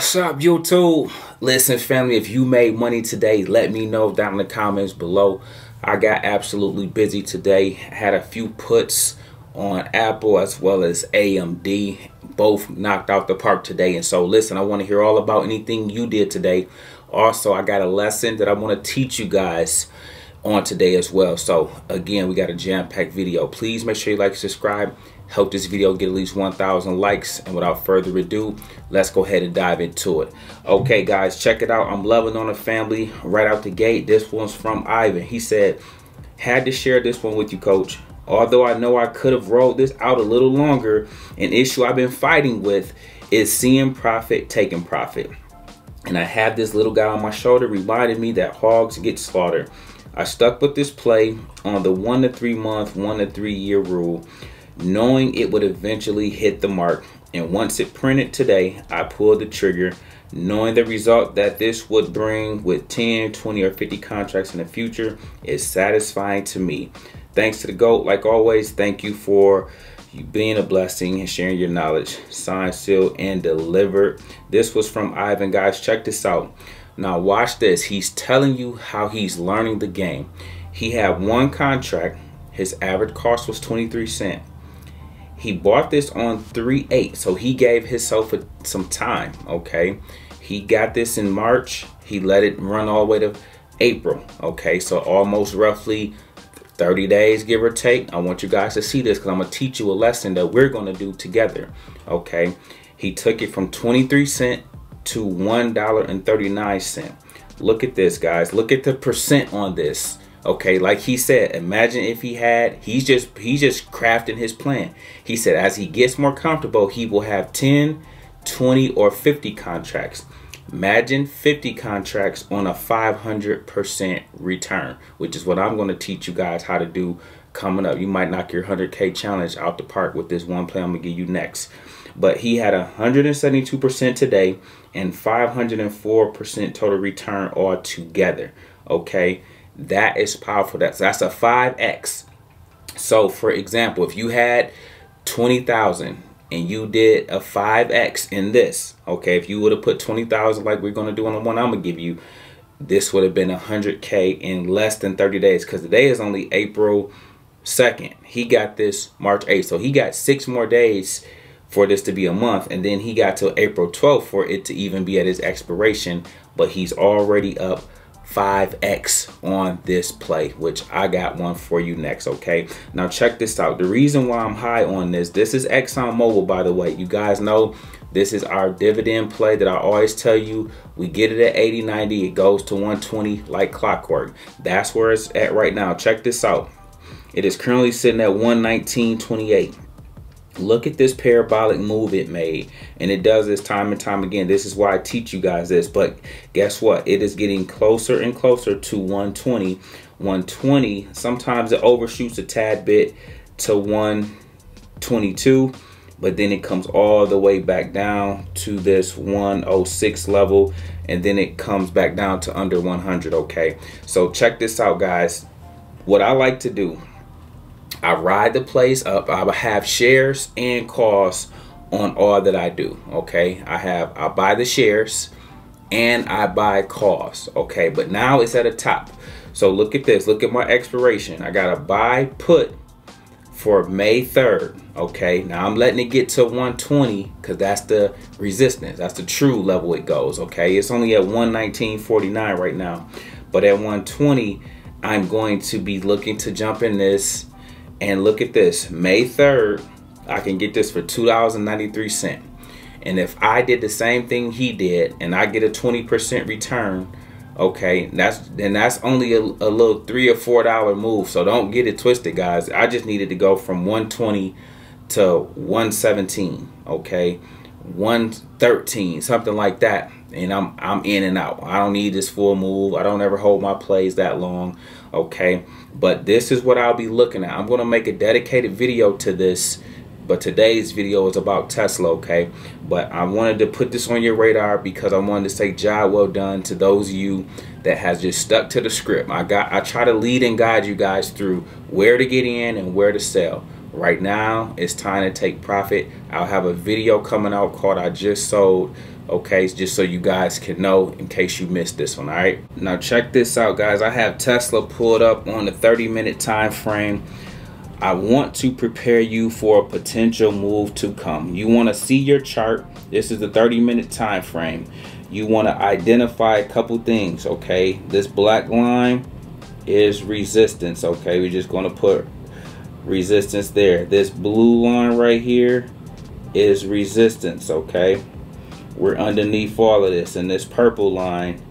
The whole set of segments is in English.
What's up, YouTube? Listen, family, if you made money today, let me know down in the comments below. I got absolutely busy today. Had a few puts on Apple as well as AMD. Both knocked out the park today. And so, listen, I want to hear all about anything you did today. Also, I got a lesson that I want to teach you guys on today as well. So, again, we got a jam-packed video. Please make sure you like and subscribe. Help this video get at least 1,000 likes. And without further ado, let's go ahead and dive into it. Okay, guys, check it out. I'm loving on the family right out the gate. This one's from Ivan. He said, had to share this one with you, coach. Although I know I could have rolled this out a little longer, an issue I've been fighting with is seeing profit, taking profit. And I have this little guy on my shoulder reminding me that hogs get slaughtered. I stuck with this play on the 1 to 3 month, 1 to 3 year rule, knowing it would eventually hit the mark. And once it printed today, I pulled the trigger, knowing the result that this would bring with 10, 20, or 50 contracts in the future is satisfying to me. Thanks to the GOAT, like always. Thank you for you being a blessing and sharing your knowledge. Signed, sealed, and delivered. This was from Ivan. Guys, check this out. Now watch this. He's telling you how he's learning the game. He had one contract. His average cost was 23 cents. He bought this on 3/8, so he gave himself some time, okay? He got this in March. He let it run all the way to April, okay? So almost roughly 30 days, give or take. I want you guys to see this because I'm going to teach you a lesson that we're going to do together, okay? He took it from 23 cents to $1.39. Look at this, guys. Look at the percent on this. Okay, like he said, imagine if he's just crafting his plan. He said as he gets more comfortable, he will have 10, 20, or 50 contracts. Imagine 50 contracts on a 500% return, which is what I'm going to teach you guys how to do coming up. You might knock your 100K challenge out the park with this one play I'm going to give you next. But he had 172% today and 504% total return all together. Okay. That is powerful. That's a 5x. So for example, if you had 20,000 and you did a 5x in this, okay, if you would have put 20,000 like we're going to do on the one I'm going to give you, this would have been 100K in less than 30 days because today is only April 2nd. He got this March 8th. So he got 6 more days for this to be a month, and then he got till April 12th for it to even be at his expiration, but he's already up 5x on this play, which I got one for you next. Okay, now check this out. The reason why I'm high on this is ExxonMobil, by the way. You guys know this is our dividend play that I always tell you. We get it at 80, 90, it goes to 120 like clockwork. That's where it's at right now. Check this out. It is currently sitting at 119.28. Look at this parabolic move it made, and it does this time and time again. This is why I teach you guys this. But guess what? It is getting closer and closer to 120. 120, sometimes it overshoots a tad bit to 122, but then it comes all the way back down to this 106 level, and then it comes back down to under 100. Okay, so check this out, guys. What I like to do, I ride the plays up. I have shares and calls on all that I do. Okay, I buy the shares and I buy calls. Okay, but now it's at the top. So look at this. Look at my expiration. I got a buy put for May 3rd. Okay, now I'm letting it get to 120 because that's the resistance. That's the true level it goes. Okay, it's only at 119.49 right now, but at 120, I'm going to be looking to jump in this. And look at this, May 3rd, I can get this for $2.93. And if I did the same thing he did and I get a 20% return, okay, that's only a little $3 or $4 move. So don't get it twisted, guys. I just needed to go from 120 to 117, okay, 113, something like that. And I'm in and out. I don't need this full move. I don't ever hold my plays that long. Okay, but this is what I'll be looking at. I'm going to make a dedicated video to this, but today's video is about Tesla. Okay, but I wanted to put this on your radar because I wanted to say job well done to those of you that has just stuck to the script. I try to lead and guide you guys through where to get in and where to sell. Right now it's time to take profit. I'll have a video coming out called I Just Sold Okay, just so you guys can know in case you missed this one. All right, now check this out, guys. I have Tesla pulled up on the 30-minute time frame. I want to prepare you for a potential move to come. You want to see your chart. This is the 30-minute time frame. You want to identify a couple things. Okay, this black line is resistance. Okay, we're just going to put resistance there. This blue line right here is resistance. Okay, we're underneath all of this, and this purple line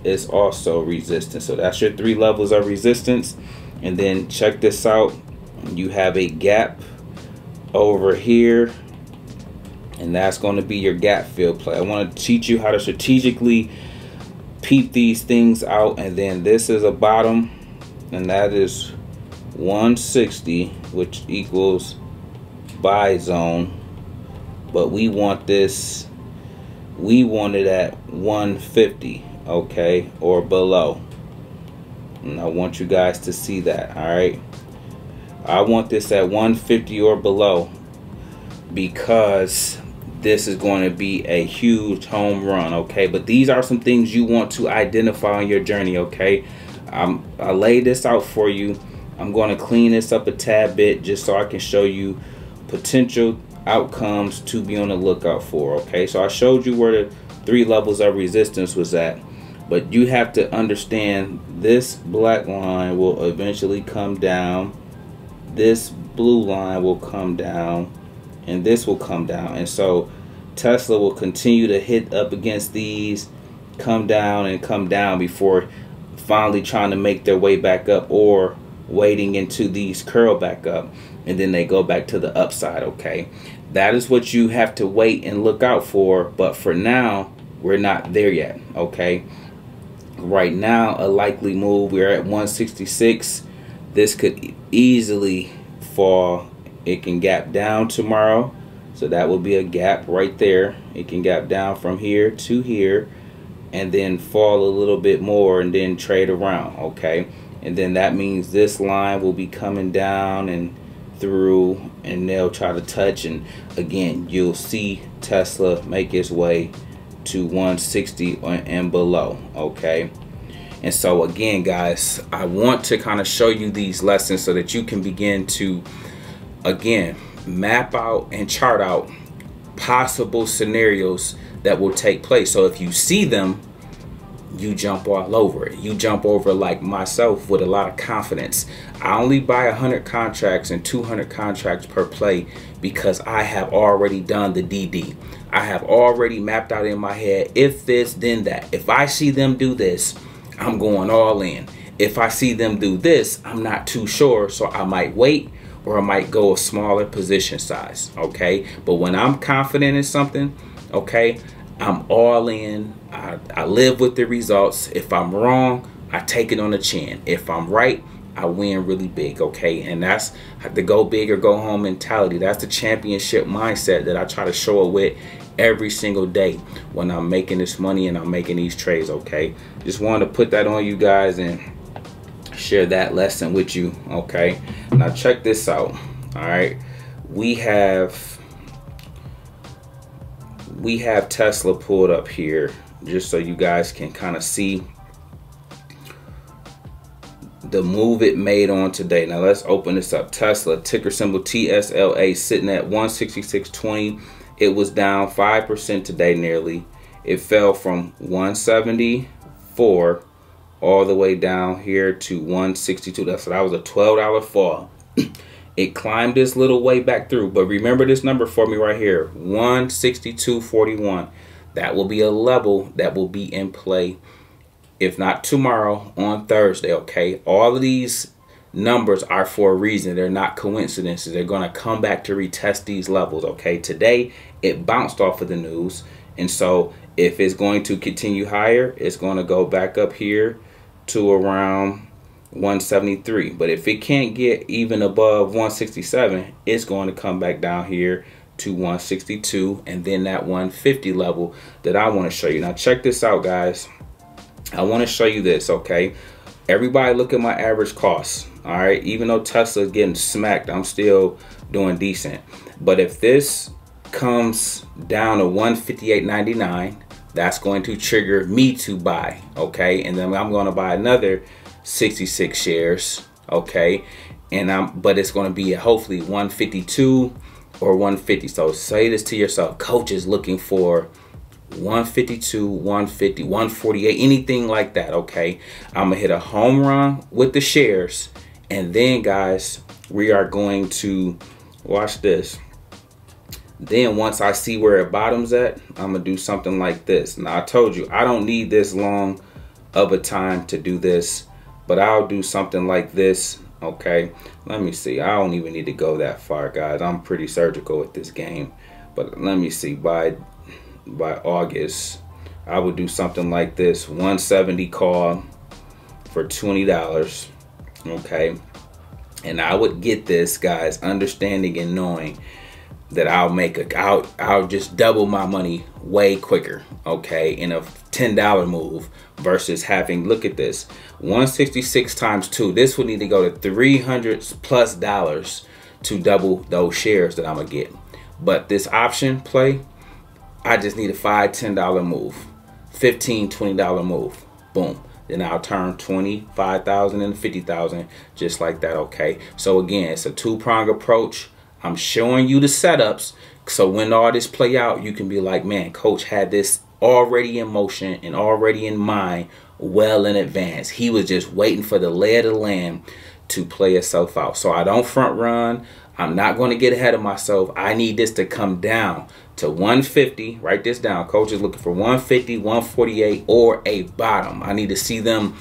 is also resistance. So that's your 3 levels of resistance. And then check this out. You have a gap over here, and that's going to be your gap fill play. I want to teach you how to strategically peep these things out. And then this is a bottom, and that is 160, which equals buy zone. But we want this, we want it at 150, okay, or below. And I want you guys to see that. All right, I want this at 150 or below, because this is going to be a huge home run. Okay, but these are some things you want to identify on your journey. Okay, I laid this out for you. I'm going to clean this up a tad bit just so I can show you potential outcomes to be on the lookout for. Okay, so I showed you where the 3 levels of resistance was at, but you have to understand this black line will eventually come down, this blue line will come down, and this will come down. And so Tesla will continue to hit up against these, come down and come down before finally trying to make their way back up, or waiting into these curl back up, and then they go back to the upside. Okay, that is what you have to wait and look out for. But for now, we're not there yet. Okay, right now a likely move, we're at 166. This could easily fall. It can gap down tomorrow, so that will be a gap right there. It can gap down from here to here, and then fall a little bit more, and then trade around. Okay, and then that means this line will be coming down and through, and they'll try to touch, and again you'll see Tesla make its way to 160 and below. Okay, and so again, guys, I want to kind of show you these lessons so that you can begin to, again, map out and chart out possible scenarios that will take place. So if you see them, you jump all over it. You jump over like myself with a lot of confidence. I only buy 100 contracts and 200 contracts per play because I have already done the DD. I have already mapped out in my head, if this, then that. If I see them do this, I'm going all in. If I see them do this, I'm not too sure, so I might wait, or I might go a smaller position size. Okay, but when I'm confident in something, okay, I'm all in. I live with the results. If I'm wrong, I take it on the chin. If I'm right, I win really big. Okay, and that's the go big or go home mentality. That's the championship mindset that I try to show up with every single day when I'm making this money and I'm making these trades. Okay, just wanted to put that on you guys and share that lesson with you. Okay, now check this out. All right, we have Tesla pulled up here just so you guys can kind of see the move it made on today. Now let's open this up. Tesla, ticker symbol TSLA, sitting at 166.20. It was down 5% today nearly. It fell from 174 all the way down here to 162. That was a $12 fall. It climbed this little way back through, but remember this number for me right here, 162.41. That will be a level that will be in play, if not tomorrow, on Thursday. Okay, all of these numbers are for a reason. They're not coincidences. They're going to come back to retest these levels. Okay, today it bounced off of the news, and so if it's going to continue higher, it's going to go back up here to around 173. But if it can't get even above 167, it's going to come back down here to 162, and then that 150 level that I want to show you. Now check this out, guys. I want to show you this. Okay, everybody look at my average costs. All right, even though Tesla is getting smacked, I'm still doing decent. But if this comes down to 158.99, that's going to trigger me to buy, okay? And then I'm going to buy another 66 shares, okay? And but it's going to be hopefully 152 or 150. So say this to yourself: coach is looking for 152, 150, 148, anything like that, okay? I'm gonna hit a home run with the shares, and then guys, we are going to watch this. Then once I see where it bottoms at, I'm gonna do something like this. Now I told you I don't need this long of a time to do this, but I'll do something like this, okay? Let me see. I don't even need to go that far, guys. I'm pretty surgical with this game. But let me see, by August, I would do something like this: 170 call for $20, okay? And I would get this, guys, understanding and knowing that I'll just double my money way quicker, okay, in a $10 move versus having, look at this, 166 times 2. This would need to go to $300+ to double those shares that I'm gonna get. But this option play, I just need a $5, $10 move, $15, $20 move, boom. Then I'll turn 25,000 into 50,000, just like that, okay? So again, it's a two-pronged approach. I'm showing you the setups, so when all this play out, you can be like, man, coach had this already in motion and already in mind well in advance. He was just waiting for the lay of the land to play itself out. So I don't front run. I'm not going to get ahead of myself. I need this to come down to 150. Write this down. Coach is looking for 150, 148, or a bottom. I need to see them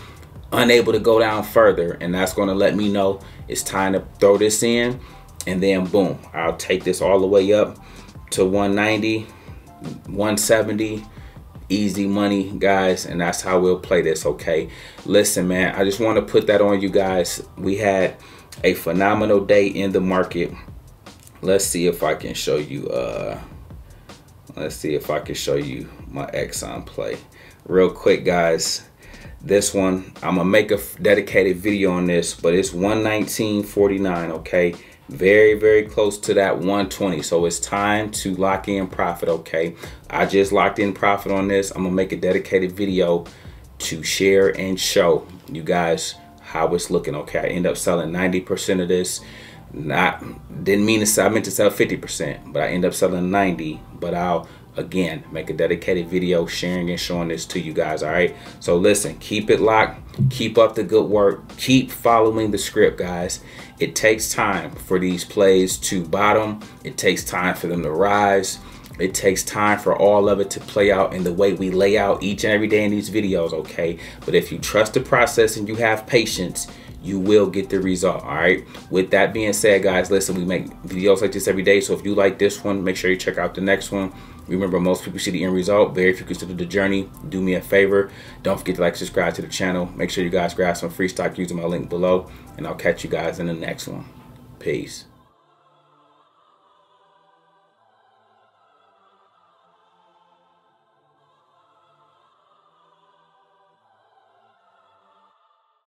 unable to go down further, and that's going to let me know it's time to throw this in. And then boom, I'll take this all the way up to 190, 170, easy money, guys. And that's how we'll play this, okay? Listen, man, I just want to put that on you guys. We had a phenomenal day in the market. Let's see if I can show you my Exxon play real quick, guys. This one, I'm gonna make a dedicated video on this, but it's 119.49, okay? Very, very close to that 120. So it's time to lock in profit, okay? I just locked in profit on this. I'm gonna make a dedicated video to share and show you guys how it's looking, okay? I end up selling 90% of this. Didn't mean to sell, I meant to sell 50%, but I end up selling 90. But I'll again make a dedicated video sharing and showing this to you guys. All right, so listen, keep it locked, keep up the good work, keep following the script, guys. It takes time for these plays to bottom. It takes time for them to rise. It takes time for all of it to play out in the way we lay out each and every day in these videos, okay? But if you trust the process and you have patience, you will get the result. All right, with that being said, guys, listen, we make videos like this every day, so if you like this one, make sure you check out the next one. Remember, most people see the end result, very few consider the journey. Do me a favor, don't forget to like, subscribe to the channel. Make sure you guys grab some free stock using my link below, and I'll catch you guys in the next one. Peace.